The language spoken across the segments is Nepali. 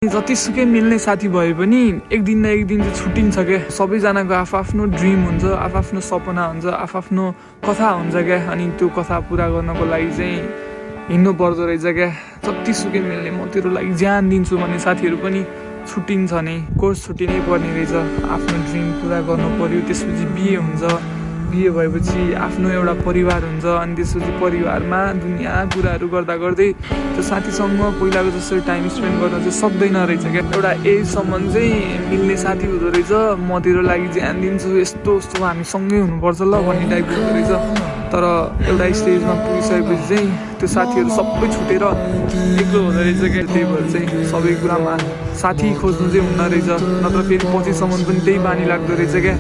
जतिसुकै मिल्ने साथी भए पनि एक दिन न एक दिन चाहिँ छुट्टिन्छ क्या। सबैजनाको आफ्नो ड्रिम हुन्छ, आफ्नो सपना हुन्छ, आफ्नो कथा हुन्छ क्या। अनि त्यो कथा पुरा गर्नको लागि चाहिँ हिँड्नु पर्दो रहेछ क्या। जतिसुकै मिल्ने म तेरो लागि ज्यान दिन्छु भन्ने साथीहरू पनि छुट्टिन्छ नि, कोर्स छुट्टिनै पर्ने रहेछ। आफ्नो ड्रिम पुरा गर्नु पर्यो, त्यसपछि बिहे हुन्छ, बिहे भएपछि आफ्नो एउटा परिवार हुन्छ। अनि त्यसपछि परिवारमा दुनियाँ कुराहरू गर्दा गर्दै त्यो साथीसँग पहिलाको जसरी टाइम स्पेन्ड गर्न चाहिँ सक्दैन रहेछ क्या। एउटा एजसम्म चाहिँ मिल्ने साथी हुँदो रहेछ, म तेरो लागि ज्यान दिन्छु, यस्तो यस्तो हामी सँगै हुनुपर्छ ल भन्ने टाइपको हुँदो रहेछ। तर एउटा स्टेजमा पुगिसकेपछि चाहिँ त्यो साथीहरू सबै छुटेर एक्लो हुँदो रहेछ क्या। त्यही भएर चाहिँ सबै कुरामा साथी खोज्नु चाहिँ हुँदो रहेछ, नत्र फेरि पछिसम्म पनि त्यही बानी लाग्दो रहेछ क्या।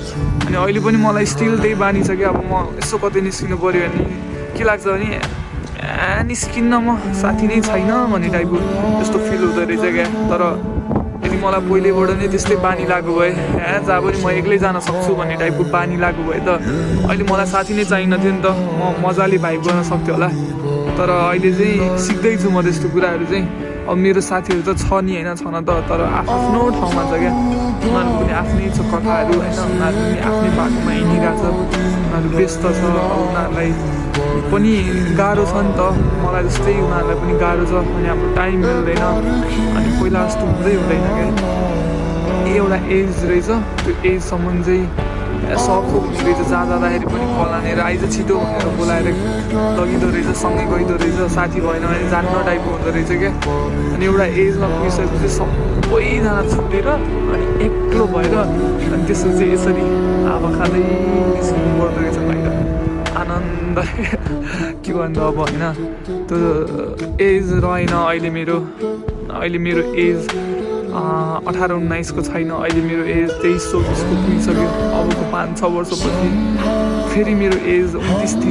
अनि अहिले पनि मलाई स्टिल त्यही बानी छ क्या। अब म यसो कतै निस्किनु पऱ्यो भने के लाग्छ भने निस्किन्न, म साथी नै छैन भन्ने टाइपको त्यस्तो फिल हुँदो रहेछ क्या। तर यदि मलाई पहिलेबाट नै त्यस्तै बानी लागु भए, जहाँ पनि म एक्लै जान सक्छु भन्ने टाइपको बानी लागु भए त अहिले मलाई साथी नै चाहिन्न थियो नि त, म मजाले भाइब गर्न सक्थ्यो होला। तर अहिले चाहिँ सिक्दैछु म त्यस्तो कुराहरू चाहिँ। अब मेरो साथीहरू त छ नि होइन, छन त, तर आफ्नो ठाउँमा छ क्या। उनीहरू पनि आफ्नै छ कथाहरू होइन, उनीहरू पनि आफ्नै बाटोमा हिँडिरहेको छ, उनीहरू व्यस्त छ। अब उनीहरूलाई पनि गाह्रो छ नि त, मलाई जस्तै उनीहरूलाई पनि गाह्रो छ। अनि हाम्रो टाइम मिल्दैन, अनि पहिला जस्तो हुँदैन क्या। एउटा एज रहेछ, त्यो एजसम्म चाहिँ सबको हुने रहेछ। जहाँ जाँदाखेरि पनि कलानेर आइज छिटो भनेर बोलाएर लगिँदो रहेछ, सँगै गइदो रहेछ। साथी भएन भने जान्न टाइपको हुँदो रहेछ क्या। अनि एउटा एजमा पुगिसकेपछि सबैजना छुटेर अनि एक्लो भएर अनि त्यसपछि यसरी हावा खाँदै निस्किनु पर्दो रहेछ बाहिर। आनन्द के भन्दा अब होइन, त्यो एज रहेन अहिले मेरो एज 18-19को छैन। अहिले मेरो एज 23-24को पुगिसक्यो। अबको 5-6 वर्षपछि फेरि मेरो एज 29-30